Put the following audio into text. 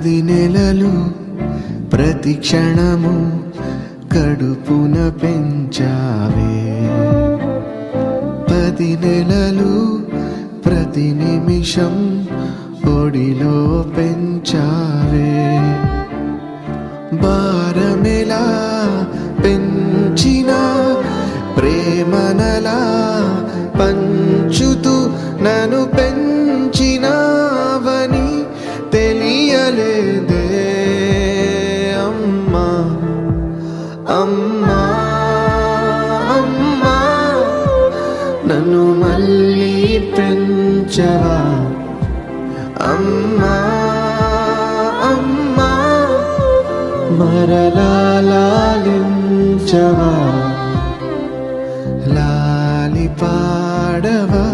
10 నెలలు ప్రతి క్షణము కడుపున పెంచావే 10 నెలలు ప్రతి నిమిషం ఒడిలో పెంచావే భారమెలా పెంచిన ప్రేమనలా పంచుతూ నన్ను పెంచినావని తెలియలేదే అమ్మా అమ్మా అమ్మా నన్ను మళ్ళీ పెంచవా అమ్మా అమ్మా మరలా లాలించవా లాలి పాడవా